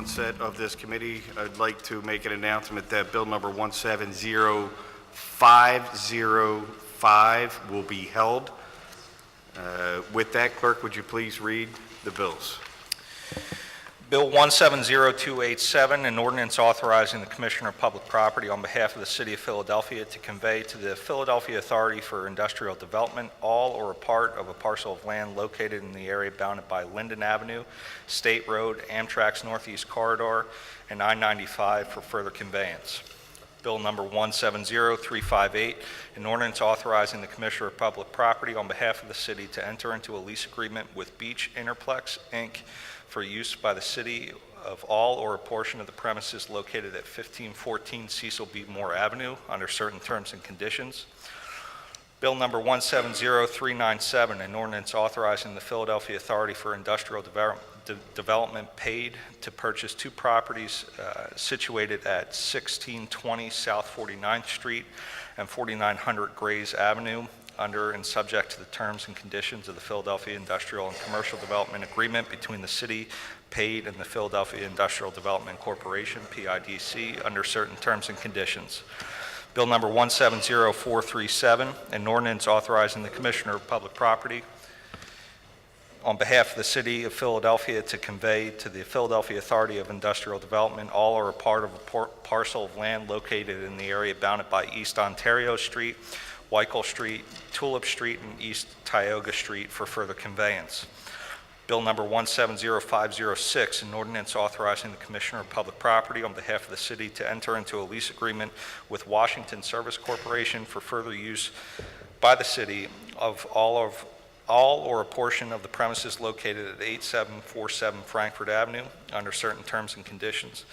onset of this committee, I'd like to make an announcement that bill number 170505 will be held. With that, clerk, would you please read the bills? Bill 170287, an ordinance authorizing the Commissioner of Public Property on behalf of the City of Philadelphia to convey to the Philadelphia Authority for Industrial Development all or a part of a parcel of land located in the area bounded by Linden Avenue, State Road, Amtrak's Northeast Corridor, and I-95 for further conveyance. Bill number 170358, an ordinance authorizing the Commissioner of Public Property on behalf of the city to enter into a lease agreement with Beech Interplex, Inc., for use by the city of all or a portion of the premises located at 1514 Cecil B. Avenue under certain terms and conditions. Bill number 170397, an ordinance authorizing the Philadelphia Authority for Industrial Development paid to purchase two properties situated at 1620 South 49th Street and 4900 Grays Avenue under and subject to the terms and conditions of the Philadelphia Industrial and Commercial Development Agreement between the city paid and the Philadelphia Industrial Development Corporation, PIDC, under certain terms and conditions. Bill number 170437, an ordinance authorizing the Commissioner of Public Property on behalf of the City of Philadelphia to convey to the Philadelphia Authority of Industrial Development all or a part of a parcel of land located in the area bounded by East Ontario Street, Weichel Street, Tulip Street, and East Tioga Street for further conveyance. Bill number 170506, an ordinance authorizing the Commissioner of Public Property on behalf of the city to enter into a lease agreement with Washington Service Corporation for further use by the city of all or a portion of the premises located at 8747 Frankfurt Avenue under certain terms and conditions.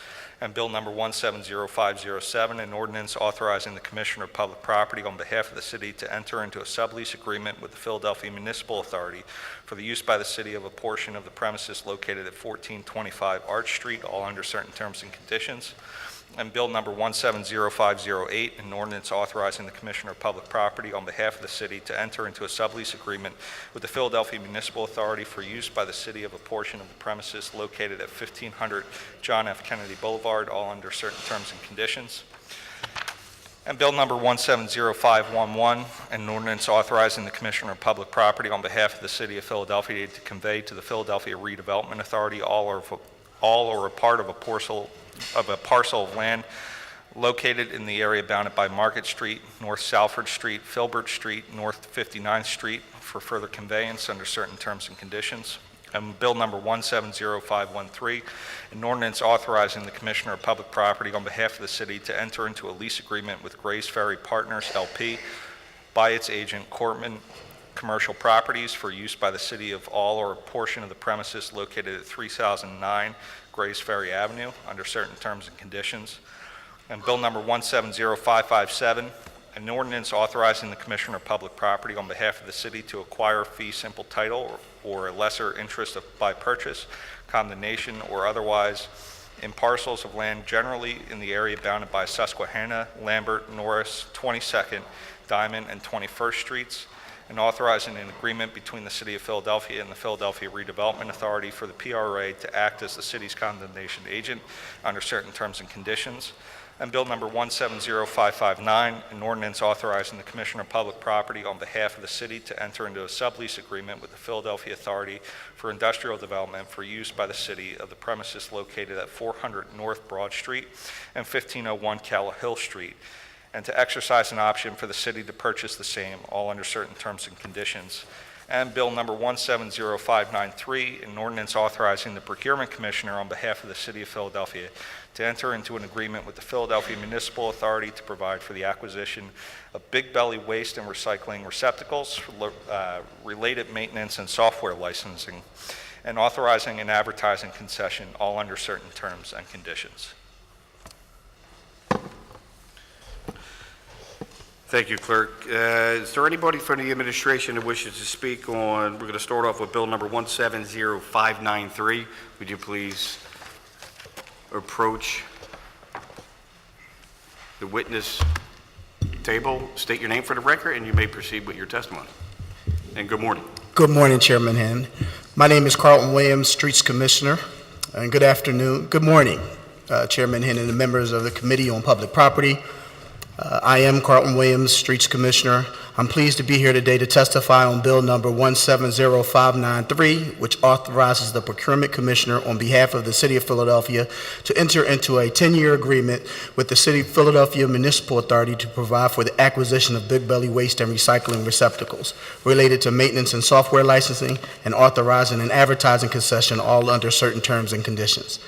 And Bill number 170507, an ordinance authorizing the Commissioner of Public Property on behalf of the city to enter into a sublease agreement with the Philadelphia Municipal Authority for the use by the city of a portion of the premises located at 1425 Arch Street, all under certain terms and conditions. And Bill number 170508, an ordinance authorizing the Commissioner of Public Property on behalf of the city to enter into a sublease agreement with the Philadelphia Municipal Authority for use by the city of a portion of the premises located at 1500 John F. Kennedy Boulevard, all under certain terms and conditions. And Bill number 170511, an ordinance authorizing the Commissioner of Public Property on behalf of the City of Philadelphia to convey to the Philadelphia Redevelopment Authority all or a part of a parcel of land located in the area bounded by Market Street, North Salford Street, Filbert Street, North 59th Street for further conveyance under certain terms and conditions. And Bill number 170513, an ordinance authorizing the Commissioner of Public Property on behalf of the city to enter into a lease agreement with Grays Ferry Partners, LP, by its agent, Cortman Commercial Properties, for use by the city of all or a portion of the premises located at 3009 Grays Ferry Avenue under certain terms and conditions. And Bill number 170557, an ordinance authorizing the Commissioner of Public Property on behalf of the city to acquire fee simple title or a lesser interest by purchase, condemnation, or otherwise in parcels of land generally in the area bounded by Susquehanna, Lambert, Norris, 22nd, Diamond, and 21st Streets, and authorizing an agreement between the City of Philadelphia and the Philadelphia Redevelopment Authority for the PRA to act as the city's condemnation agent under certain terms and conditions. And Bill number 170559, an ordinance authorizing the Commissioner of Public Property on behalf of the city to enter into a sublease agreement with the Philadelphia Authority for Industrial Development for use by the city of the premises located at 400 North Broad Street and 1501 Calla Hill Street, and to exercise an option for the city to purchase the same, all under certain terms and conditions. And Bill number 170593, an ordinance authorizing the Procurement Commissioner on behalf of the City of Philadelphia to enter into an agreement with the Philadelphia Municipal Authority to provide for the acquisition of Big Belly waste and recycling receptacles, related maintenance and software licensing, and authorizing an advertising concession, all under certain terms and conditions. Thank you, Clerk. Is there anybody from the administration that wishes to speak on, we're going to start off with Bill number 170593. Would you please approach the witness table, state your name for the record, and you may proceed with your testimony. And good morning. Good morning, Chairman Henn. My name is Carlton Williams, Streets Commissioner. And good afternoon, good morning, Chairman Henn and the members of the Committee on Public Property. I am Carlton Williams, Streets Commissioner. I'm pleased to be here today to testify on Bill number 170593, which authorizes the Procurement Commissioner on behalf of the City of Philadelphia to enter into a 10-year agreement with the City of Philadelphia Municipal Authority to provide for the acquisition of Big Belly waste and recycling receptacles related to maintenance and software licensing, and authorizing an advertising concession, all under certain terms and conditions.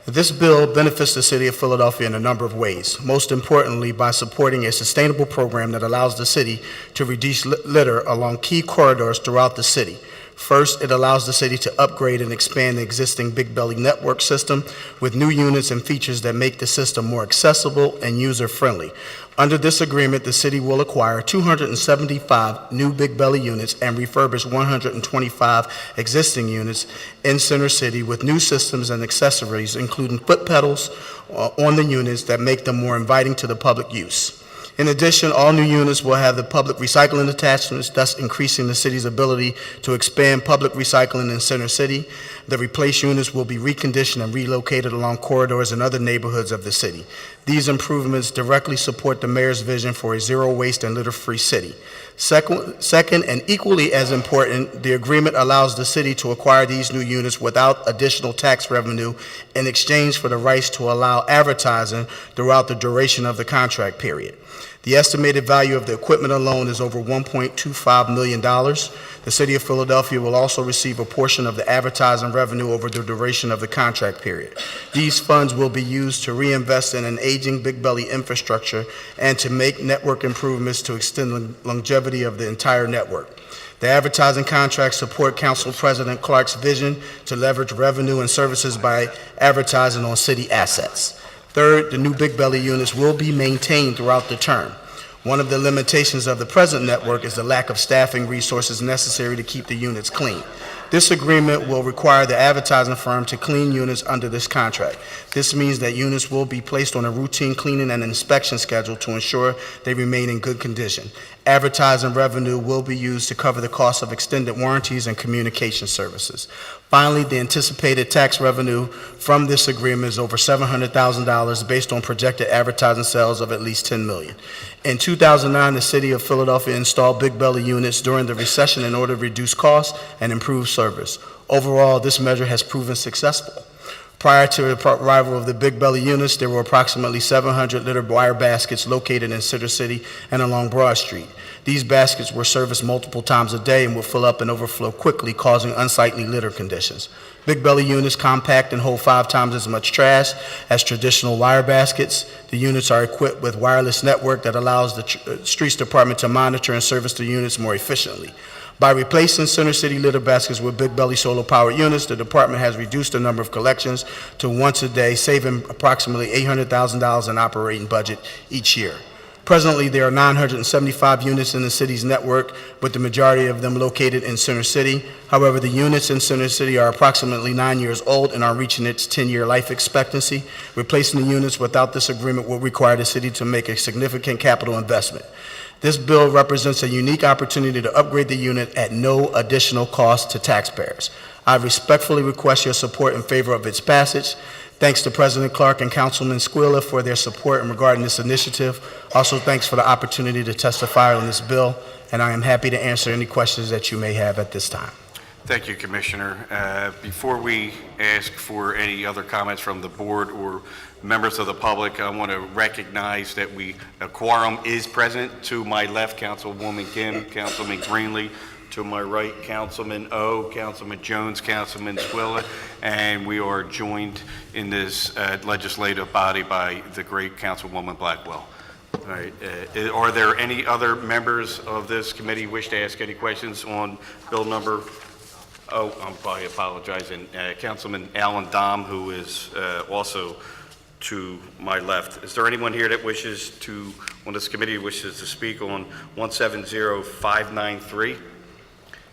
This bill benefits the City of Philadelphia in a number of ways, most importantly by supporting a sustainable program that allows the city to reduce litter along key corridors throughout the city. First, it allows the city to upgrade and expand the existing Big Belly network system with new units and features that make the system more accessible and user-friendly. Under this agreement, the city will acquire 275 new Big Belly units and refurbish 125 existing units in Center City with new systems and accessories, including foot pedals on the units that make them more inviting to the public use. In addition, all new units will have the public recycling attachments, thus increasing the city's ability to expand public recycling in Center City. The replaced units will be reconditioned and relocated along corridors and other neighborhoods of the city. These improvements directly support the mayor's vision for a zero waste and litter-free city. Second, and equally as important, the agreement allows the city to acquire these new units without additional tax revenue in exchange for the rights to allow advertising throughout the duration of the contract period. The estimated value of the equipment alone is over $1.25 million. The City of Philadelphia will also receive a portion of the advertising revenue over the duration of the contract period. These funds will be used to reinvest in an aging Big Belly infrastructure and to make network improvements to extend the longevity of the entire network. The advertising contracts support Council President Clark's vision to leverage revenue and services by advertising on city assets. Third, the new Big Belly units will be maintained throughout the term. One of the limitations of the present network is the lack of staffing resources necessary to keep the units clean. This agreement will require the advertising firm to clean units under this contract. This means that units will be placed on a routine cleaning and inspection schedule to ensure they remain in good condition. Advertising revenue will be used to cover the cost of extended warranties and communication services. Finally, the anticipated tax revenue from this agreement is over $700,000 based on projected advertising sales of at least $10 million. In 2009, the City of Philadelphia installed Big Belly units during the recession in order to reduce costs and improve service. Overall, this measure has proven successful. Prior to the arrival of the Big Belly units, there were approximately 700 litter wire baskets located in Center City and along Broad Street. These baskets were serviced multiple times a day and would fill up and overflow quickly, causing unsightly litter conditions. Big Belly units compact and hold 5 times as much trash as traditional wire baskets. The units are equipped with wireless network that allows the Streets Department to monitor and service the units more efficiently. By replacing Center City litter baskets with Big Belly solar-powered units, the department has reduced the number of collections to once a day, saving approximately $800,000 in operating budget each year. Presently, there are 975 units in the city's network, with the majority of them located in Center City. However, the units in Center City are approximately 9 years old and are reaching its 10-year life expectancy. Replacing the units without this agreement will require the city to make a significant capital investment. This bill represents a unique opportunity to upgrade the unit at no additional cost to taxpayers. I respectfully request your support in favor of its passage. Thanks to President Clark and Councilman Squilla for their support regarding this initiative. Also, thanks for the opportunity to testify on this bill, and I am happy to answer any questions that you may have at this time. Thank you, Commissioner. Before we ask for any other comments from the board or members of the public, I want to recognize that a quorum is present. To my left, Councilwoman Kim, Councilman Greenlee. To my right, Councilman O, Councilman Jones, Councilman Squilla, and we are joined in this legislative body by the great Councilwoman Blackwell. All right. Are there any other members of this committee who wish to ask any questions on bill number? Oh, I apologize. And Councilman Alan Dom, who is also to my left. Is there anyone here that wishes to, on this committee, wishes to speak on 170593?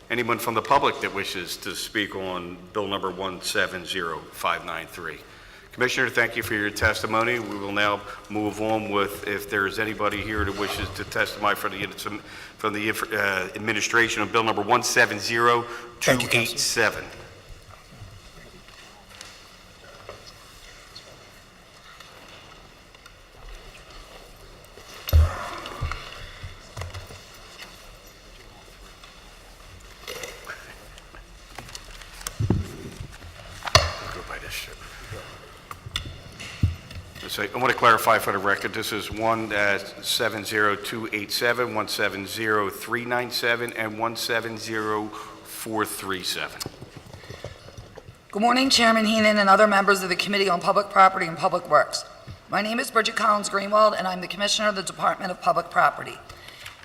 Anyone from the public that wishes to speak on bill number 170593? Commissioner, thank you for your testimony. We will now move on with, if there is anybody here that wishes to testify from the administration on bill number 170287. say, I want to clarify for the record, this is 170287, 170397, and 170437. Good morning, Chairman Heenan and other members of the Committee on Public Property and Public Works. My name is Bridget Collins Greenwald, and I'm the Commissioner of the Department of Public Property.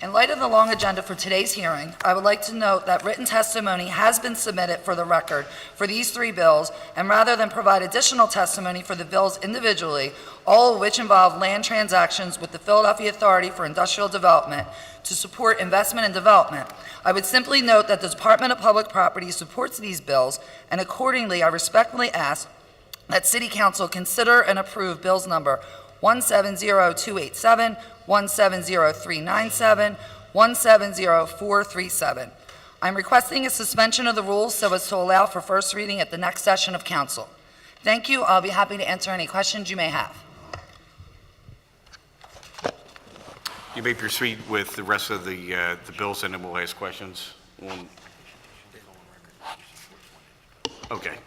In light of the long agenda for today's hearing, I would like to note that written testimony has been submitted for the record for these three bills, and rather than provide additional testimony for the bills individually, all of which involve land transactions with the Philadelphia Authority for Industrial Development to support investment and development, I would simply note that the Department of Public Property supports these bills, and accordingly, I respectfully ask that City Council consider and approve bills number 170287, 170397, 170437. I'm requesting a suspension of the rules so as to allow for first reading at the next session of council. Thank you. I'll be happy to answer any questions you may have. You may proceed with the rest of the bills, and then we'll ask questions. Okay.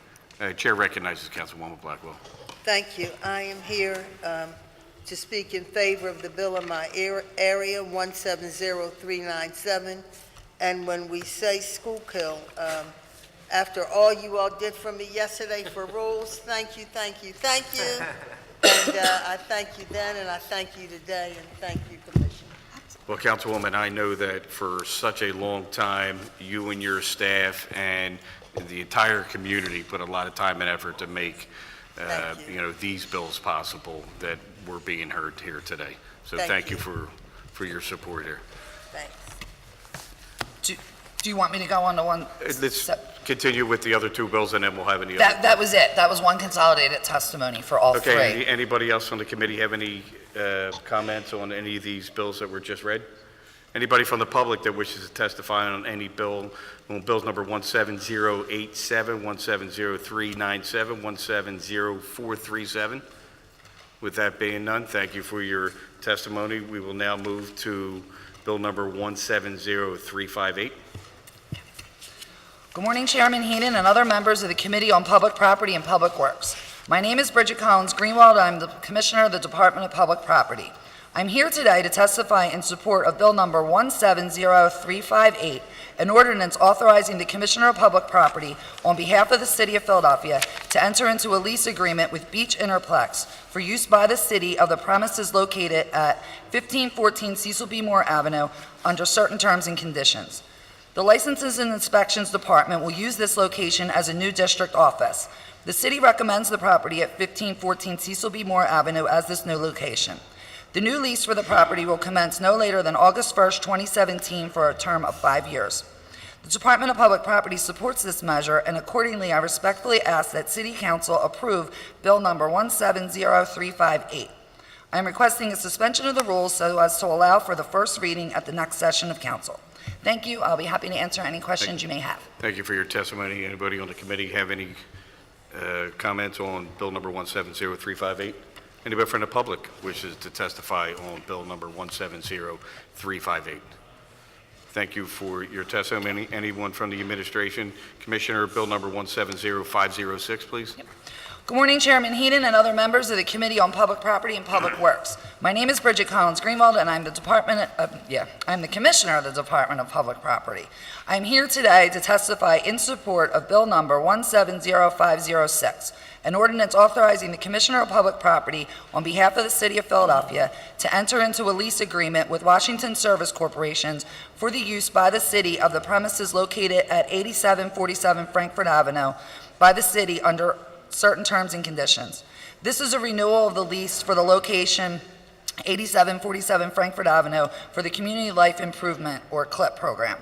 Chair recognizes Councilwoman Blackwell. Thank you. I am here to speak in favor of the bill in my area, 170397. And when we say Schuylkill, after all you all did for me yesterday for rules, thank you, thank you, thank you. And I thank you then, and I thank you today, and thank you, Commissioner. Well, Councilwoman, I know that for such a long time, you and your staff and the entire community put a lot of time and effort to make Thank you. these bills possible that we're being heard here today. So thank you for your support here. Thanks. Do you want me to go on to one? Let's continue with the other two bills, and then we'll have any other. That was it. That was one consolidated testimony for all three. Okay, anybody else on the committee have any comments on any of these bills that were just read? Anybody from the public that wishes to testify on any bill, on bills number 17087, 170397, 170437? With that being none, thank you for your testimony. We will now move to bill number 170358. Good morning, Chairman Heenan and other members of the Committee on Public Property and Public Works. My name is Bridget Collins Greenwald. I'm the Commissioner of the Department of Public Property. I'm here today to testify in support of Bill Number 170358, an ordinance authorizing the Commissioner of Public Property on behalf of the City of Philadelphia to enter into a lease agreement with Beech Interplex for use by the city of the premises located at 1514 Cecil B. Avenue under certain terms and conditions. The Licenses and Inspections Department will use this location as a new district office. The city recommends the property at 1514 Cecil B. Avenue as this new location. The new lease for the property will commence no later than August 1st, 2017 for a term of 5 years. The Department of Public Property supports this measure, and accordingly, I respectfully ask that City Council approve Bill Number 170358. I am requesting a suspension of the rules so as to allow for the first reading at the next session of council. Thank you. I'll be happy to answer any questions you may have. Thank you for your testimony. Anybody on the committee have any comments on bill number 170358? Anybody from the public wishes to testify on bill number 170358? Thank you for your testimony. Anyone from the administration? Commissioner, bill number 170506, please. Yep. Good morning, Chairman Heenan and other members of the Committee on Public Property and Public Works. My name is Bridget Collins Greenwald, and I'm the Commissioner of the Department of Public Property. I'm here today to testify in support of Bill Number 170506, an ordinance authorizing the Commissioner of Public Property on behalf of the City of Philadelphia to enter into a lease agreement with Washington Service Corporations for the use by the city of the premises located at 8747 Frankfurt Avenue by the city under certain terms and conditions. This is a renewal of the lease for the location 8747 Frankfurt Avenue for the Community Life Improvement, or CLIP program.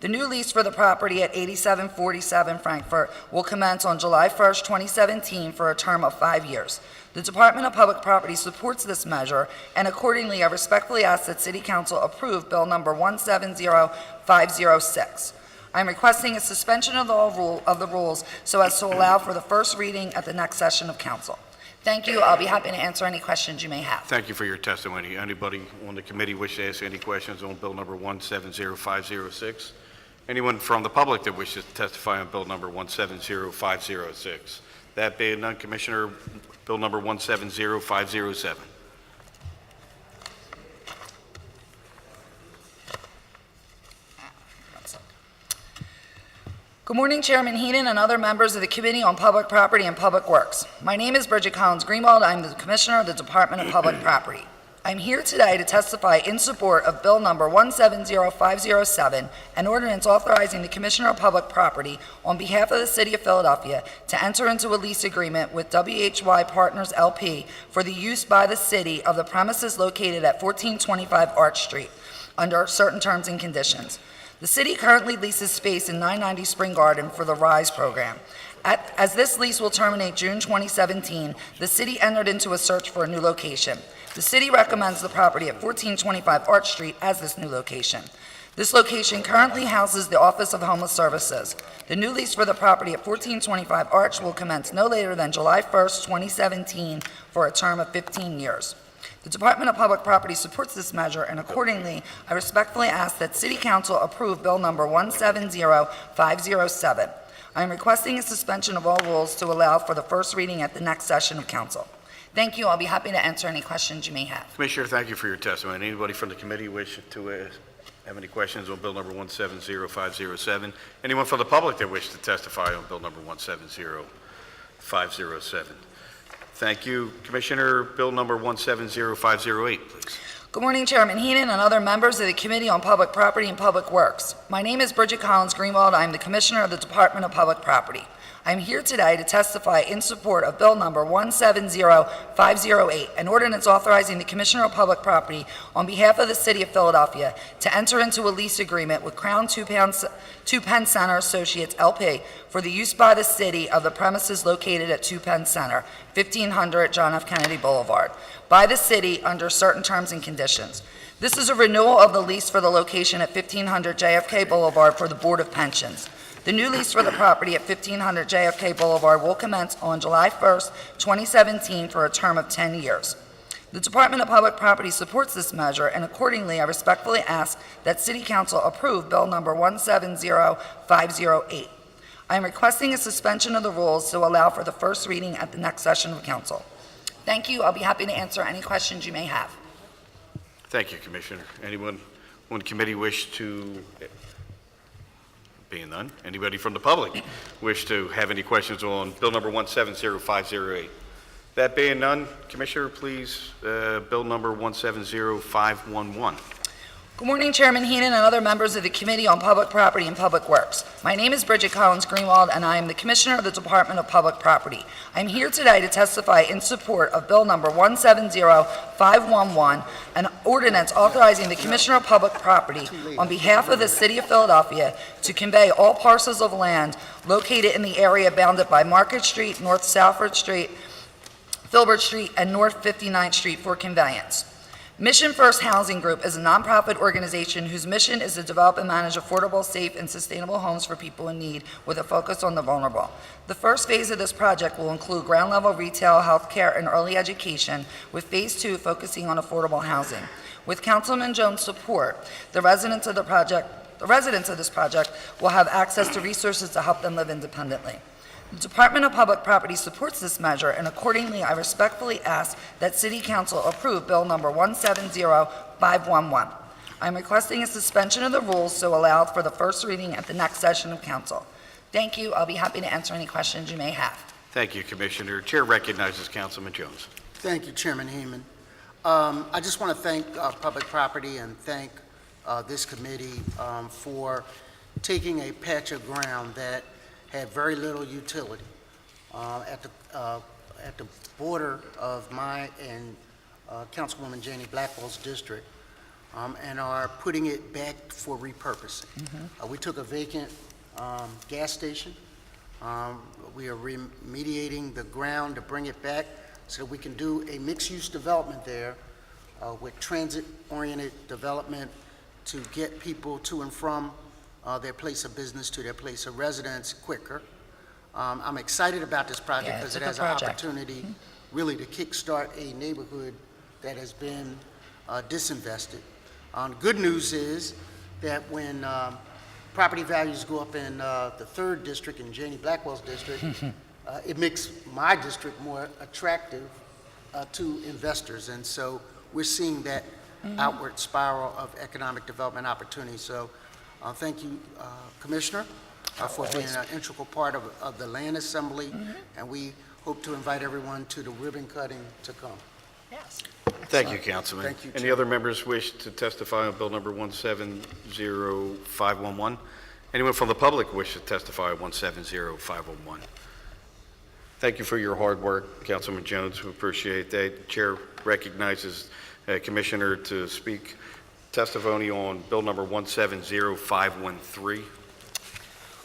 The new lease for the property at 8747 Frankfurt will commence on July 1st, 2017 for a term of 5 years. The Department of Public Property supports this measure, and accordingly, I respectfully ask that City Council approve Bill Number 170506. I'm requesting a suspension of the rules so as to allow for the first reading at the next session of council. Thank you. I'll be happy to answer any questions you may have. Thank you for your testimony. Anybody on the committee wish to ask any questions on bill number 170506? Anyone from the public that wishes to testify on bill number 170506? That being none, Commissioner, Bill number 170507. Good morning, Chairman Heenan and other members of the Committee on Public Property and Public Works. My name is Bridget Collins-Greenwald. I'm the Commissioner of the Department of Public Property. I'm here today to testify in support of Bill number 170507, an ordinance authorizing the Commissioner of Public Property on behalf of the City of Philadelphia to enter into a lease agreement with WHY Partners LP for the use by the city of the premises located at 1425 Arch Street under certain terms and conditions. The city currently leases space in 990 Spring Garden for the RISE program. As this lease will terminate June 2017, the city entered into a search for a new location. The city recommends the property at 1425 Arch Street as this new location. This location currently houses the Office of Homeless Services. The new lease for the property at 1425 Arch will commence no later than July 1st, 2017, for a term of 15 years. The Department of Public Property supports this measure, and accordingly, I respectfully ask that City Council approve Bill number 170507. I am requesting a suspension of all rules to allow for the first reading at the next session of council. Thank you. I'll be happy to answer any questions you may have. Commissioner, thank you for your testimony. Anybody from the committee wish to have any questions on Bill number 170507? Anyone from the public that wish to testify on Bill number 170507? Thank you. Commissioner, Bill number 170508, please. Good morning, Chairman Heenan and other members of the Committee on Public Property and Public Works. My name is Bridget Collins-Greenwald. I'm the Commissioner of the Department of Public Property. I'm here today to testify in support of Bill number 170508, an ordinance authorizing the Commissioner of Public Property on behalf of the City of Philadelphia to enter into a lease agreement with Crown Two Penn Center Associates LP for the use by the city of the premises located at 2 Penn Center, 1500 John F. Kennedy Boulevard, by the city under certain terms and conditions. This is a renewal of the lease for the location at 1500 JFK Boulevard for the Board of Pensions. The new lease for the property at 1500 JFK Boulevard will commence on July 1st, 2017 for a term of 10 years. The Department of Public Property supports this measure, and accordingly, I respectfully ask that City Council approve Bill number 170508. I am requesting a suspension of the rules to allow for the first reading at the next session of council. Thank you. I'll be happy to answer any questions you may have. Thank you, Commissioner. Anyone on the committee wish to... Being none, anybody from the public wish to have any questions on Bill number 170508? That being none, Commissioner, please, Bill number 170511. Good morning, Chairman Heenan and other members of the Committee on Public Property and Public Works. My name is Bridget Collins-Greenwald, and I am the Commissioner of the Department of Public Property. I'm here today to testify in support of Bill number 170511, an ordinance authorizing the Commissioner of Public Property on behalf of the City of Philadelphia to convey all parcels of land located in the area bounded by Market Street, North Salford Street, Filbert Street, and North 59th Street for conveyance. Mission First Housing Group is a nonprofit organization whose mission is to develop and manage affordable, safe, and sustainable homes for people in need with a focus on the vulnerable. The first phase of this project will include ground-level retail, healthcare, and early education, with Phase 2 focusing on affordable housing. With Councilman Jones' support, the residents of this project will have access to resources to help them live independently. The Department of Public Property supports this measure, and accordingly, I respectfully ask that City Council approve Bill number 170511. I'm requesting a suspension of the rules to allow for the first reading at the next session of council. Thank you. I'll be happy to answer any questions you may have. Thank you, Commissioner. Chair recognizes Councilman Jones. Thank you, Chairman Heenan. I just want to thank Public Property and thank this committee for taking a patch of ground that had very little utility at the border of my and Councilwoman Janie Blackwell's district, and are putting it back for repurposing. We took a vacant gas station. We are remediating the ground to bring it back so we can do a mixed-use development there with transit-oriented development to get people to and from their place of business to their place of residence quicker. I'm excited about this project because it has an opportunity really to kickstart a neighborhood that has been disinvested. Good news is that when property values go up in the 3rd district, in Janie Blackwell's district, it makes my district more attractive to investors. And so we're seeing that outward spiral of economic development opportunities. So thank you, Commissioner, for being an integral part of the Land Assembly, and we hope to invite everyone to the ribbon cutting to come. Yes. Thank you, Councilman. Thank you, Any Chair. other members wish to testify on Bill number 170511? Anyone from the public wish to testify on 170511? Thank you for your hard work, Councilman Jones. We appreciate that. Chair recognizes Commissioner to speak testimony on Bill number 170513.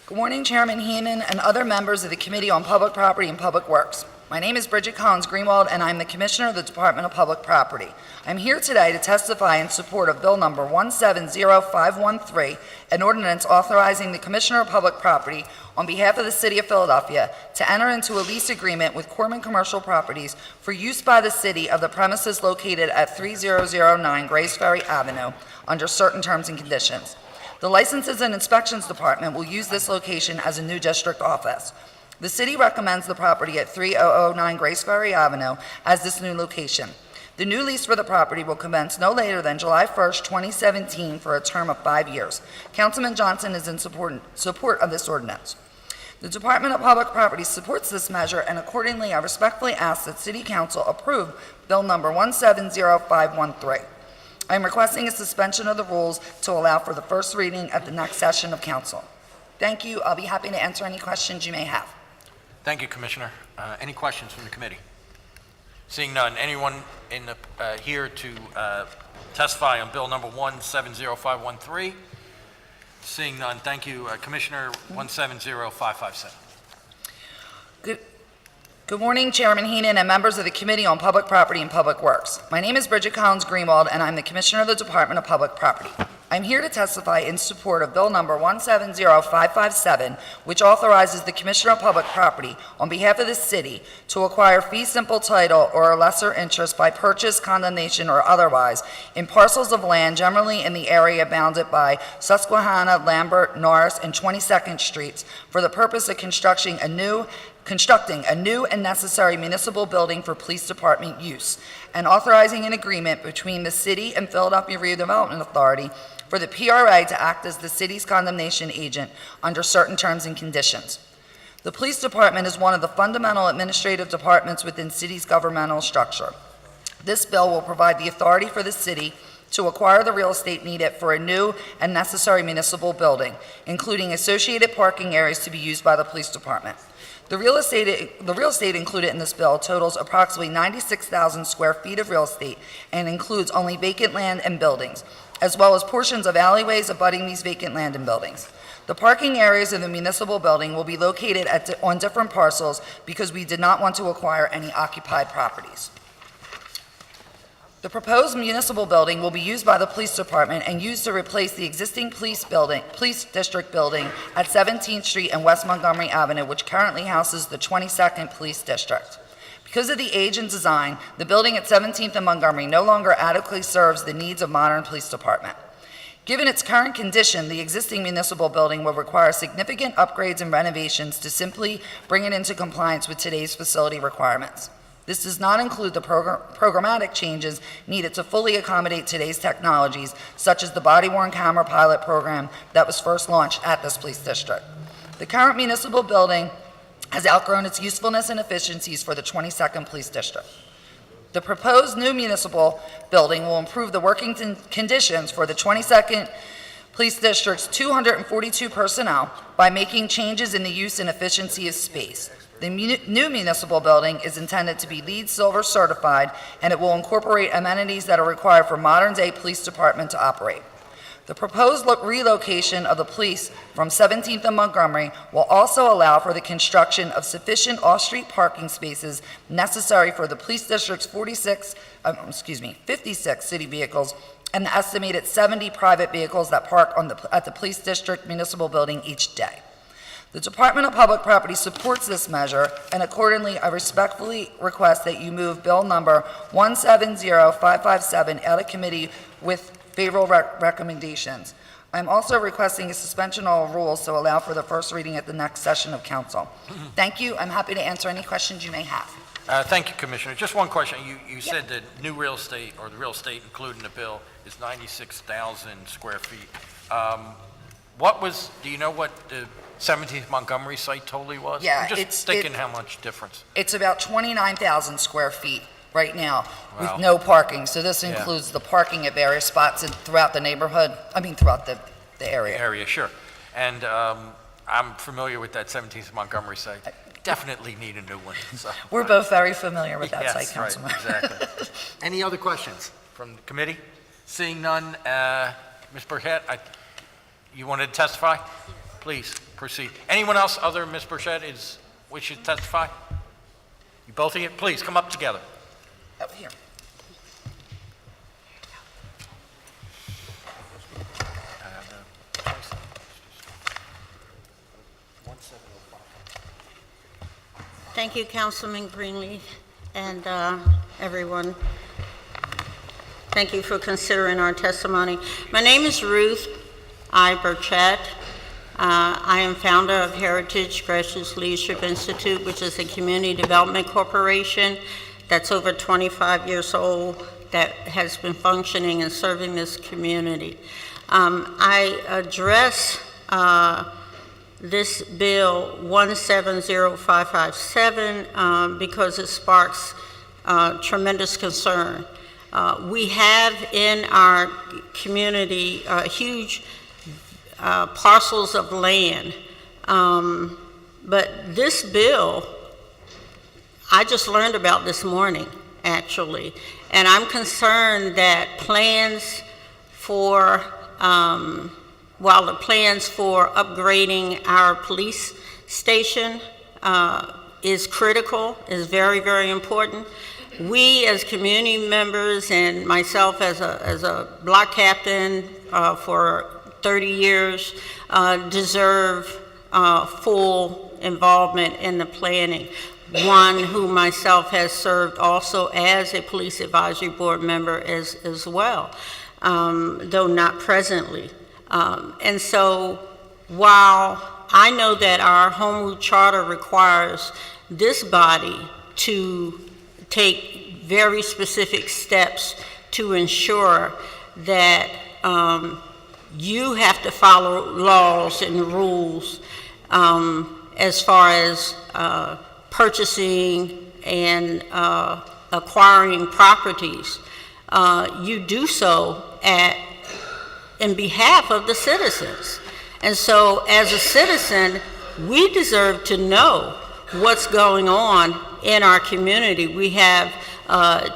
Good morning, Chairman Heenan and other members of the Committee on Public Property and Public Works. My name is Bridget Collins-Greenwald, and I'm the Commissioner of the Department of Public Property. I'm here today to testify in support of Bill number 170513, an ordinance authorizing the Commissioner of Public Property on behalf of the City of Philadelphia to enter into a lease agreement with Corman Commercial Properties for use by the city of the premises located at 3009 Grace Ferry Avenue under certain terms and conditions. The Licenses and Inspections Department will use this location as a new district office. The city recommends the property at 3009 Grace Ferry Avenue as this new location. The new lease for the property will commence no later than July 1st, 2017 for a term of 5 years. Councilman Johnson is in support of this ordinance. The Department of Public Property supports this measure, and accordingly, I respectfully ask that City Council approve Bill number 170513. I am requesting a suspension of the rules to allow for the first reading at the next session of council. Thank you. I'll be happy to answer any questions you may have. Thank you, Commissioner. Any questions from the committee? Seeing none, anyone here to testify on Bill number 170513? Seeing none, thank you. Commissioner, 170557. Good morning, Chairman Heenan and members of the Committee on Public Property and Public Works. My name is Bridget Collins-Greenwald, and I'm the Commissioner of the Department of Public Property. I'm here to testify in support of Bill number 170557, which authorizes the Commissioner of Public Property on behalf of the city to acquire fee simple title or a lesser interest by purchase, condemnation, or otherwise in parcels of land generally in the area bounded by Susquehanna, Lambert, Norris, and 22nd Streets for the purpose of constructing a new and necessary municipal building for police department use, and authorizing an agreement between the city and Philadelphia Redevelopment Authority for the PRA to act as the city's condemnation agent under certain terms and conditions. The police department is one of the fundamental administrative departments within city's governmental structure. This bill will provide the authority for the city to acquire the real estate needed for a new and necessary municipal building, including associated parking areas to be used by the police department. The real estate included in this bill totals approximately 96,000 square feet of real estate and includes only vacant land and buildings, as well as portions of alleyways abutting these vacant land and buildings. The parking areas of the municipal building will be located on different parcels because we did not want to acquire any occupied properties. The proposed municipal building will be used by the police department and used to replace the existing police district building at 17th Street and West Montgomery Avenue, which currently houses the 22nd Police District. Because of the age and design, the building at 17th and Montgomery no longer adequately serves the needs of modern police department. Given its current condition, the existing municipal building will require significant upgrades and renovations to simply bring it into compliance with today's facility requirements. This does not include the programmatic changes needed to fully accommodate today's technologies, such as the body-worn camera pilot program that was first launched at this police district. The current municipal building has outgrown its usefulness and efficiencies for the 22nd Police District. The proposed new municipal building will improve the working conditions for the 22nd Police District's 242 personnel by making changes in the use and efficiency of space. The new municipal building is intended to be LEED Silver certified, and it will incorporate amenities that are required for modern-day police department to operate. The proposed relocation of the police from 17th and Montgomery will also allow for the construction of sufficient off-street parking spaces necessary for the police district's 56 city vehicles and the estimated 70 private vehicles that park at the police district municipal building each day. The Department of Public Property supports this measure, and accordingly, I respectfully request that you move Bill number 170557 out of committee with favorable recommendations. I'm also requesting a suspension of all rules to allow for the first reading at the next session of council. Thank you. I'm happy to answer any questions you may have. Thank you, Commissioner. Just one question. You said that new real estate, or the real estate included in the bill, is 96,000 square feet. Do you know what the 17th Montgomery site totally was? Yeah, I'm just thinking how much difference. It's about 29,000 square feet right now with Wow. no parking. So this Yeah. includes the parking at various spots throughout the neighborhood, throughout the area. Area, sure. And I'm familiar with that 17th Montgomery site. Definitely need a new one. So. We're both very familiar with that Yes, site, Councilman. right, exactly. Any other questions from the committee? Seeing none, Ms. Burchett, you wanted to testify? Please, proceed. Anyone else other than Ms. Burchett wishes to testify? You both of you, please, come up together. Up here. Thank you, Councilman Greenleaf, and everyone. Thank you for considering our testimony. My name is Ruth I. Burchett. I am founder of Heritage Grassroots Leadership Institute, which is a community development corporation that's over 25 years old that has been functioning and serving this community. I address this bill 170557 because it sparks tremendous concern. We have in our community huge parcels of land, but this bill, I just learned about this morning, actually, and I'm concerned that plans for while the plans for upgrading our police station is critical, is very, very important, we as community members and myself as a block captain for 30 years deserve full involvement in the planning. One who myself has served also as a police advisory board member as well, though not presently. And so while I know that our home rule charter requires this body to take very specific steps to ensure that you have to follow laws and rules as far as purchasing and acquiring properties, you do so in behalf of the citizens. And so as a citizen, we deserve to know what's going on in our community. We have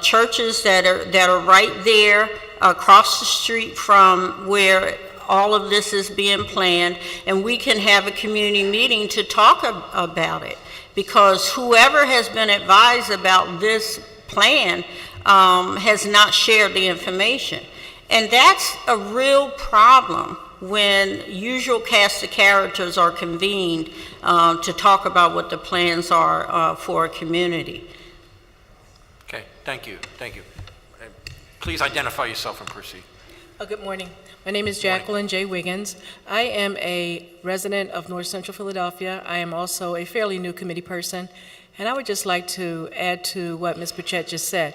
churches that are right there across the street from where all of this is being planned, and we can have a community meeting to talk about it, because whoever has been advised about this plan has not shared the information. And that's a real problem when usual cast of characters are convened to talk about what the plans are for a community. Okay, thank you, thank you. Please identify yourself and proceed. Good morning. My name is Jacqueline J. Wiggins. I am a resident of North Central Philadelphia. I am also a fairly new committee person, and I would just like to add to what Ms. Burchett just said.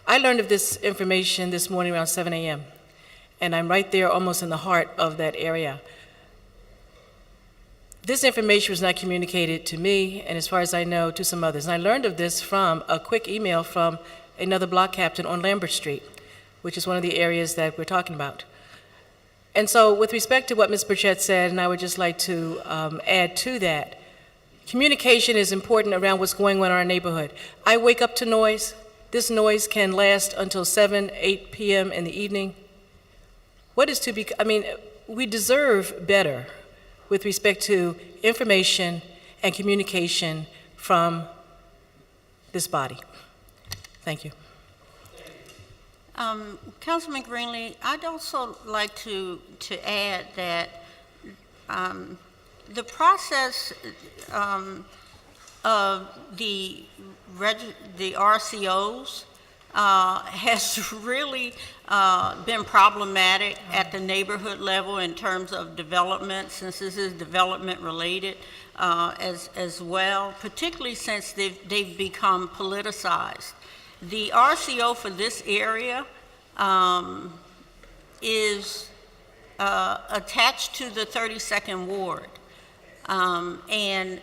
I learned of this information this morning around 7 a.m., and I'm right there almost in the heart of that area. This information was not communicated to me, and as far as I know, to some others. And I learned of this from a quick email from another block captain on Lambert Street, which is one of the areas that we're talking about. And so with respect to what Ms. Burchett said, and I would just like to add to that, communication is important around what's going on in our neighborhood. I wake up to noise. This noise can last until 7, 8 p.m. in the evening. What is to be, we deserve better with respect to information and communication from this body. Thank you. Councilman Greenlee, I'd also like to add that the process of the RCOs has really been problematic at the neighborhood level in terms of development, since this is development related as well, particularly since they've become politicized. The RCO for this area is attached to the 32nd Ward. And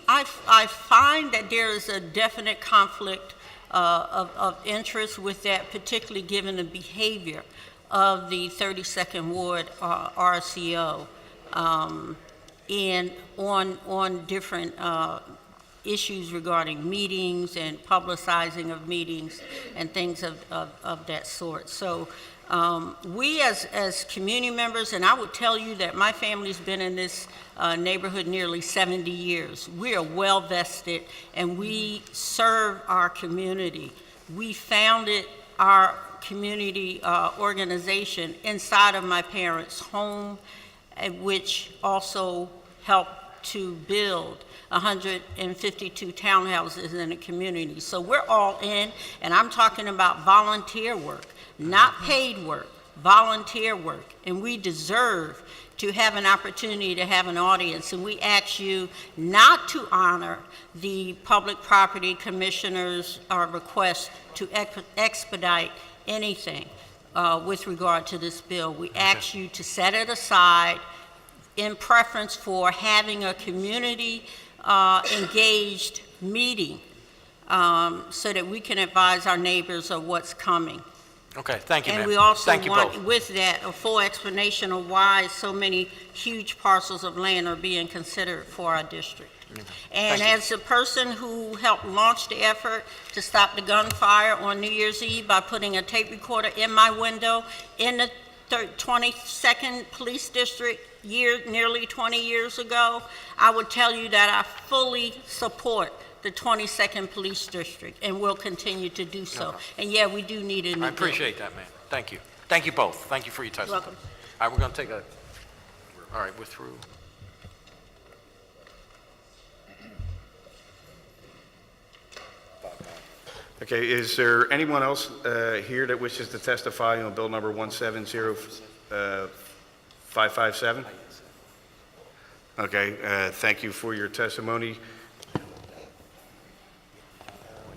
I find that there is a definite conflict of interest with that, particularly given the behavior of the 32nd Ward RCO and on different issues regarding meetings and publicizing of meetings and things of that sort. So we as community members, and I would tell you that my family's been in this neighborhood nearly 70 years. We are well vested and we serve our community. We founded our community organization inside of my parents' home, which also helped to build 152 townhouses in the community. So we're all in, and I'm talking about volunteer work, not paid work, volunteer work. And we deserve to have an opportunity to have an audience. And we ask you not to honor the Public Property Commissioner's request to expedite anything with regard to this bill. We ask you to set it aside in preference for having a community engaged meeting so that we can advise our neighbors of what's coming. Okay, thank you, ma'am. And we also Thank you want, both. with that, a full explanation of why so many huge parcels of land are being considered for our district. And Thank you. as a person who helped launch the effort to stop the gunfire on New Year's Eve by putting a tape recorder in my window in the 22nd Police District nearly 20 years ago, I would tell you that I fully support the 22nd Police District and will continue to do so. And yeah, we do need a new bill. I appreciate that, ma'am. Thank you. Thank you both. Thank you for your testimony. welcome. All right, we're going to take a, all right, we're through. Okay, is there anyone else here that wishes to testify on bill number 170557? Okay, thank you for your testimony.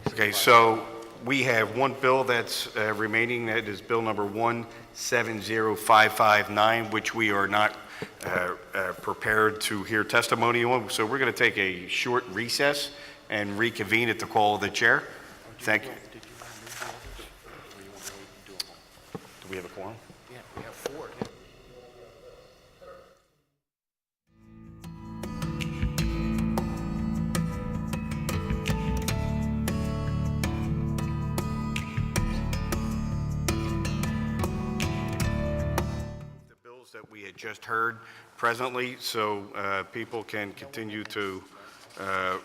Okay, so we have one bill that's remaining, that is bill number 170559, which we are not prepared to hear testimony on. So we're going to take a short recess and reconvene at the call of the chair. Thank you. Do we have a quorum? Yeah, we have 4. The bills that we had just heard presently, so people can continue to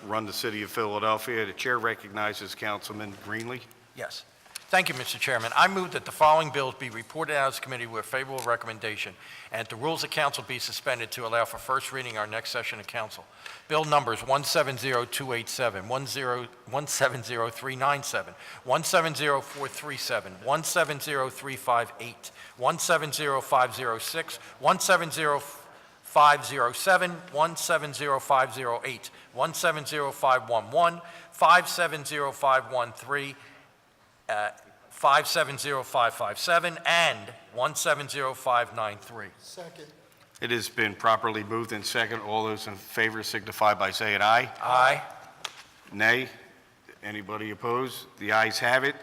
run the city of Philadelphia. The chair recognizes Councilman Greenlee. Yes. Thank you, Mr. Chairman. I move that the following bills be reported out as committee with favorable recommendation, and that the rules of council be suspended to allow for first reading our next session of council. Bill numbers 170287, 170397, 170437, 170358, 170506, 170507, 170508, 170511, 570513, 570557, and 170593. It has been properly moved in second. All those in favor signify by saying aye. Aye. Nay? Anybody opposed? The ayes have it.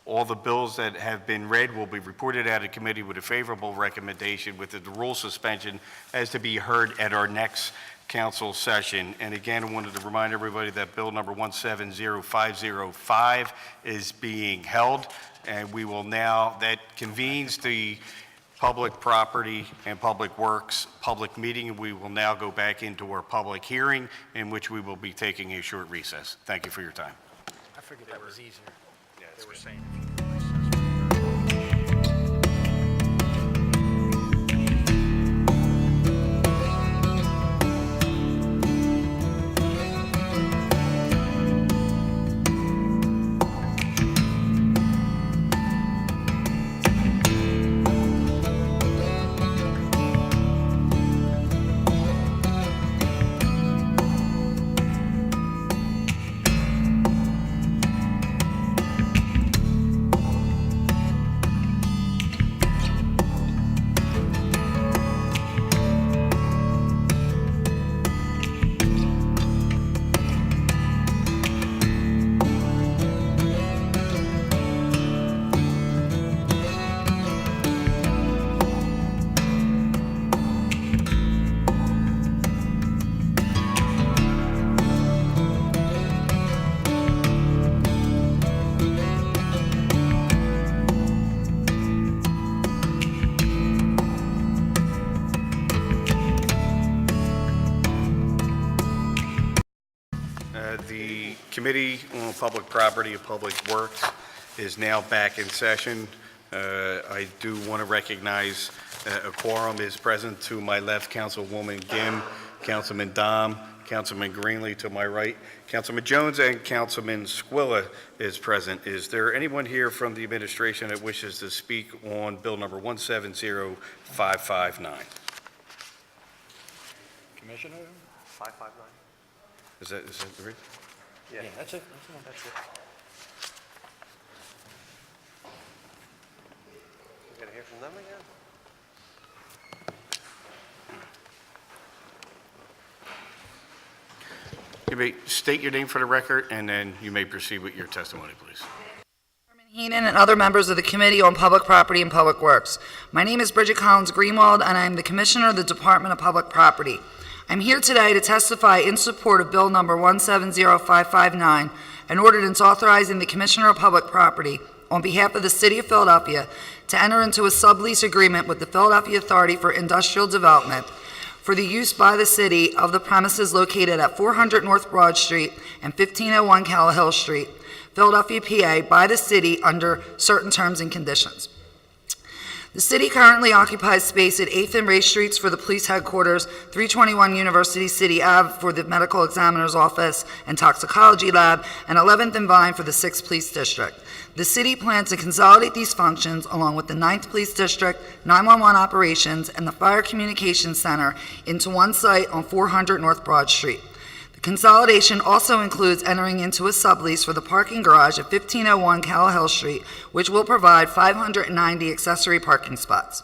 All the bills that have been read will be reported out of committee with a favorable recommendation with the rule suspension as to be heard at our next council session. And again, I wanted to remind everybody that bill number 170505 is being held, and we will now, that convenes the Public Property and Public Works public meeting. We will now go back into our public hearing, in which we will be taking a short recess. Thank you for your time. I figured that was easier. They were saying. The Committee on Public Property and Public Works is now back in session. I do want to recognize a quorum is present. To my left, Councilwoman Gim, Councilman Dom, Councilman Greenlee to my right, Councilman Jones, and Councilman Squilla is present. Is there anyone here from the administration that wishes to speak on Bill number 170559? Commissioner? 559? Is that the reason? Yeah. That's it. That's it. We gotta hear from them again? You may state your name for the record, and then you may proceed with your testimony, please. Heenan and other members of the Committee on Public Property and Public Works. My name is Bridget Collins Greenwald, and I am the Commissioner of the Department of Public Property. I'm here today to testify in support of Bill number 170559, an ordinance authorizing the Commissioner of Public Property on behalf of the City of Philadelphia to enter into a sublease agreement with the Philadelphia Authority for Industrial Development for the use by the city of the premises located at 400 North Broad Street and 1501 Callowhill Street, Philadelphia, PA, by the city under certain terms and conditions. The city currently occupies space at 8th and Ray Streets for the police headquarters, 321 University City Ave for the medical examiner's office and toxicology lab, and 11th and Vine for the 6th Police District. The city plans to consolidate these functions along with the 9th Police District, 911 operations, and the Fire Communications Center into one site on 400 North Broad Street. The consolidation also includes entering into a sublease for the parking garage at 1501 Callowhill Street, which will provide 590 accessory parking spots.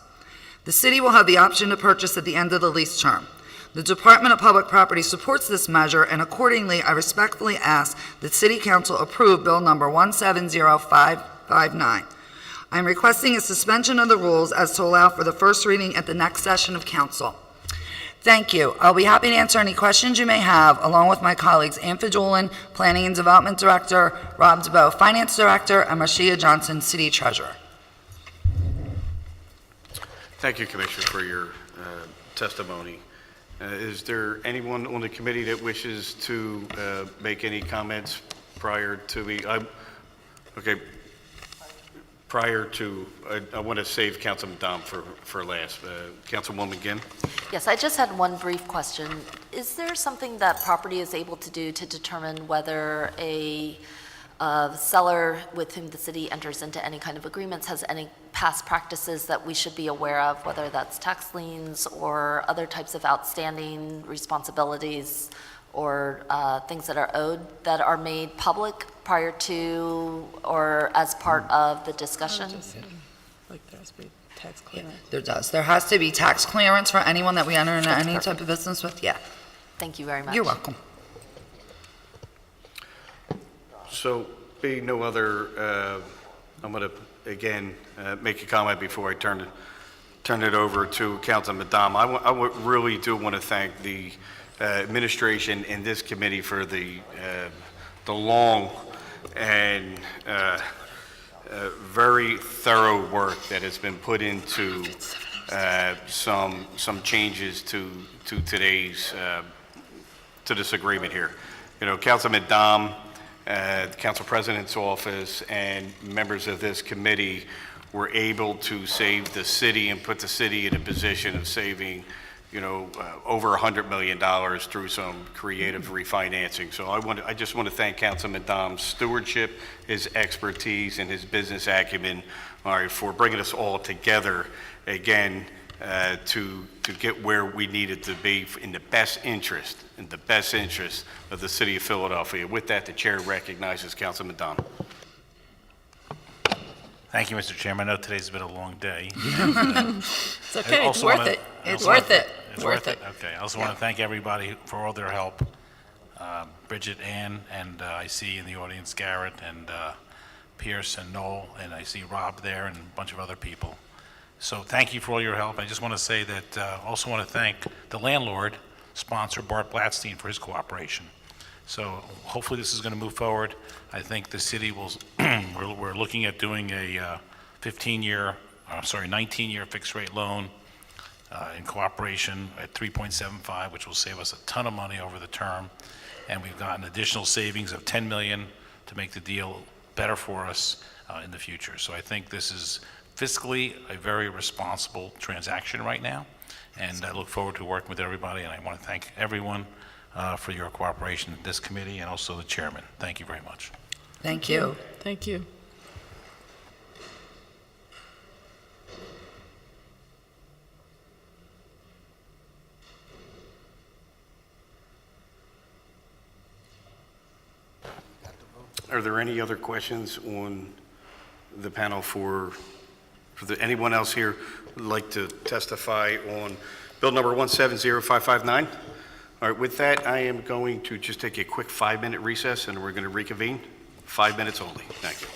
The city will have the option to purchase at the end of the lease term. The Department of Public Property supports this measure, and accordingly, I respectfully ask that City Council approve Bill number 170559. I am requesting a suspension of the rules as to allow for the first reading at the next session of council. Thank you. I'll be happy to answer any questions you may have, along with my colleagues Ann Fidulin, Planning and Development Director, Rob DeBoe, Finance Director, and Marcia Johnson, City Treasurer. Thank you, Commissioner, for your testimony. Is there anyone on the committee that wishes to make any comments prior to the, okay, prior to, I want to save Councilman Dom for last. Councilwoman Ginn? Yes, I just had one brief question. Is there something that property is able to do to determine whether a seller with whom the city enters into any kind of agreements has any past practices that we should be aware of, whether that's tax liens or other types of outstanding responsibilities or things that are owed that are made public prior to or as part of the discussion? Like there has to be tax clearance. There does. There has to be tax clearance for anyone that we enter into any type of business with, yeah. Thank you very much. You're welcome. So, being no other, I'm going to, again, make a comment before I turn it over to Councilman Dom. I really do want to thank the administration and this committee for the long and very thorough work that has been put into some changes to today's to this agreement here. You know, Councilman Dom, the Council President's office, and members of this committee were able to save the city and put the city in a position of saving, you know, over $100 million through some creative refinancing. So I just want to thank Councilman Dom's stewardship, his expertise, and his business acumen, all right, for bringing us all together again to get where we needed to be in the best interest of the city of Philadelphia. With that, the chair recognizes Councilman Dom. Thank you, Mr. Chairman. I know today's been a long day. It's okay, it's also worth wanna- it. I It's also wanna- worth it. It's worth it? Okay. I also want to thank everybody for all their help. Bridget, Ann, and I see in the audience Garrett and Pierce and Noel, and I see Rob there and a bunch of other people. So thank you for all your help. I just want to say that also want to thank the landlord sponsor, Bart Blatstein, for his cooperation. So hopefully this is going to move forward. I think the city will, we're looking at doing a 19-year fixed rate loan in cooperation at 3.75, which will save us a ton of money over the term. And we've gotten additional savings of $10 million to make the deal better for us in the future. So I think this is fiscally a very responsible transaction right now, and I look forward to working with everybody, and I want to thank everyone for your cooperation in this committee and also the chairman. Thank you very much. Thank you. Thank you. Are there any other questions on the panel for anyone else here who'd like to testify on Bill number 170559? All right, with that, I am going to just take a quick 5-minute recess, and we're going to reconvene. 5 minutes only. Thank you.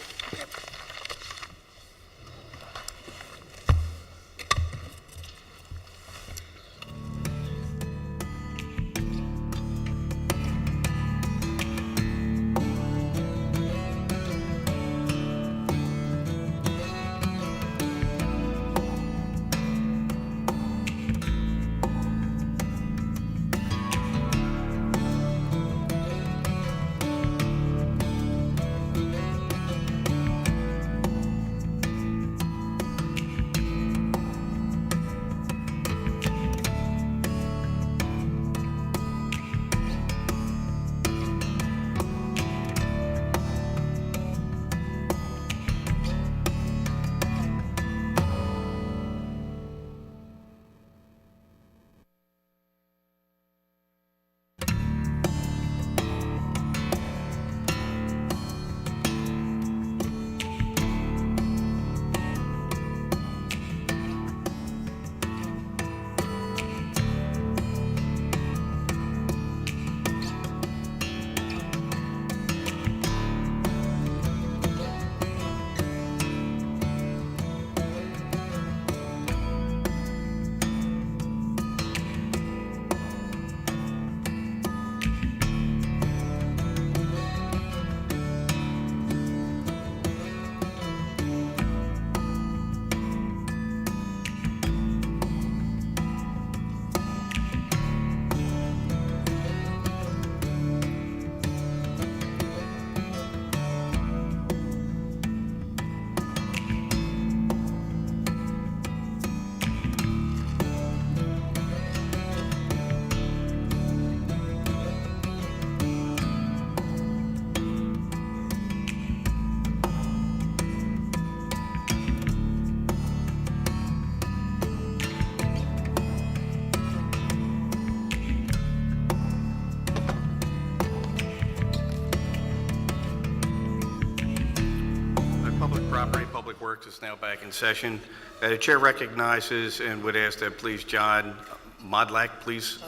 Public Works is now back in session. The chair recognizes and would ask that please John Modlack please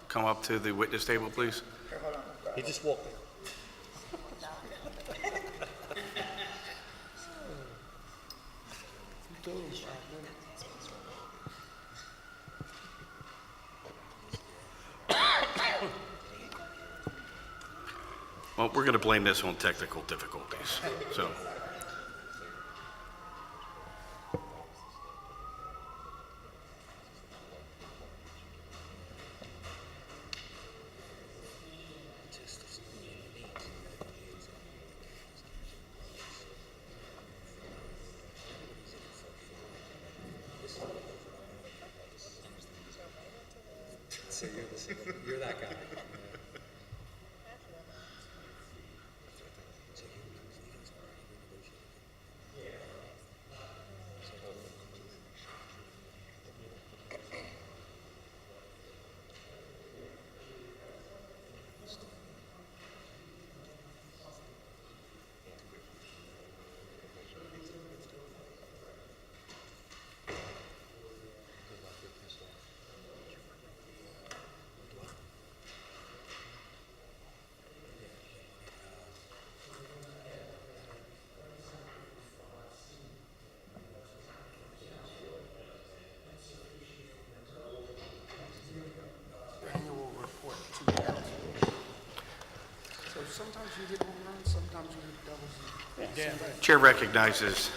come up to the witness table, please. He just walked in. Well, we're going to blame this on technical difficulties, so. So you're that guy. Annual report to the council. So sometimes you hit home runs, sometimes you hit doubles. Chair recognizes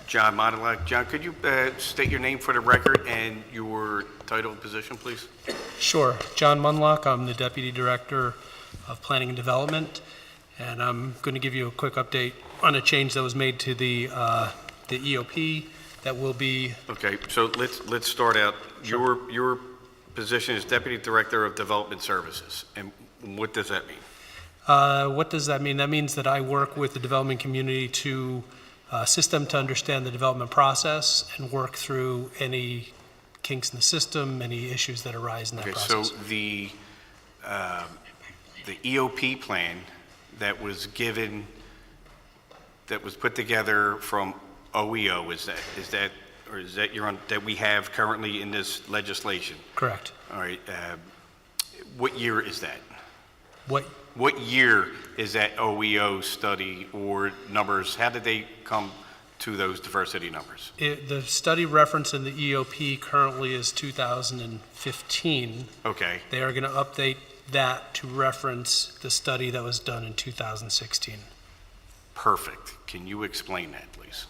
John Modlack. John, could you state your name for the record and your title and position, please? Sure. John Munlock, I'm the Deputy Director of Planning and Development, and I'm going to give you a quick update on a change that was made to the EOP that will be, Okay, so let's start out. Your position is Deputy Director of Development Services, and what does that mean? what does that mean? That means that I work with the development community to assist them to understand the development process and work through any kinks in the system, any issues that arise in that Okay, process. so the EOP plan that was given, that was put together from OEO, is that that we have currently in this legislation? Correct. All right, what year is that? What year is that OEO study or numbers? How did they come to those diversity numbers? The study reference in the EOP currently is 2015. Okay, They are going to update that to reference the study that was done in 2016. perfect. Can you explain that, please?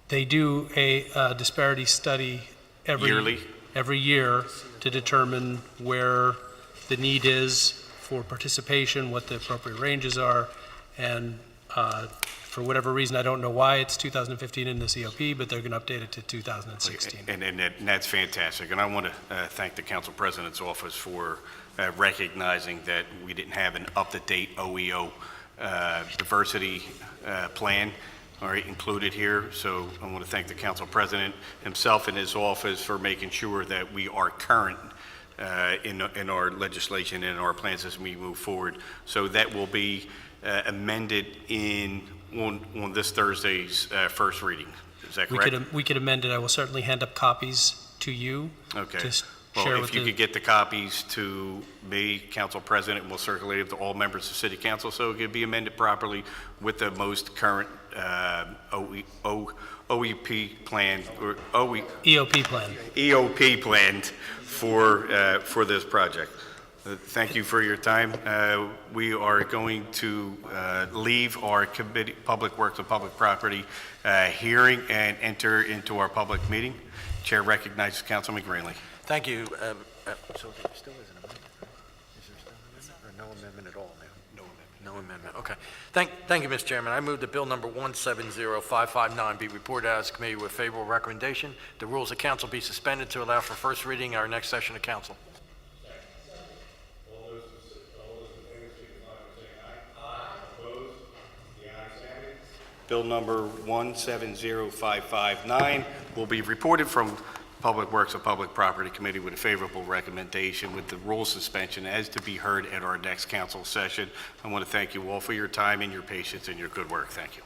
They do a disparity study Yearly? every year to determine where the need is for participation, what the appropriate ranges are, and for whatever reason, I don't know why it's 2015 in this EOP, but they're going to update it to 2016. And that's fantastic. And I want to thank the Council President's Office for recognizing that we didn't have an up-to-date OEO diversity plan, all right, included here. So I want to thank the Council President himself and his office for making sure that we are current in our legislation and our plans as we move forward. So that will be amended on this Thursday's first reading. Is that correct? We could amend it. I will certainly hand up copies to you. Okay. To Well, share if with you the, could get the copies to me, Council President, and we'll circulate it to all members of City Council, so it could be amended properly with the most current OEP plan, or EOP plan. EOP plan for this project. Thank you for your time. We are going to leave our committee, Public Works and Public Property hearing and enter into our public meeting. Chair recognizes Councilman Greenlee. Thank you. So there still is an amendment, right? Is there still an amendment, or no amendment at all now? No amendment. No amendment, okay. Thank you, Mr. Chairman. I move that Bill number 170559 be reported out as committee with favorable recommendation. The rules of council be suspended to allow for first reading at our next session of council. Bill number 170559 will be reported from Public Works and Public Property Committee with a favorable recommendation with the rule suspension as to be heard at our next council session. I want to thank you all for your time and your patience and your good work. Thank you.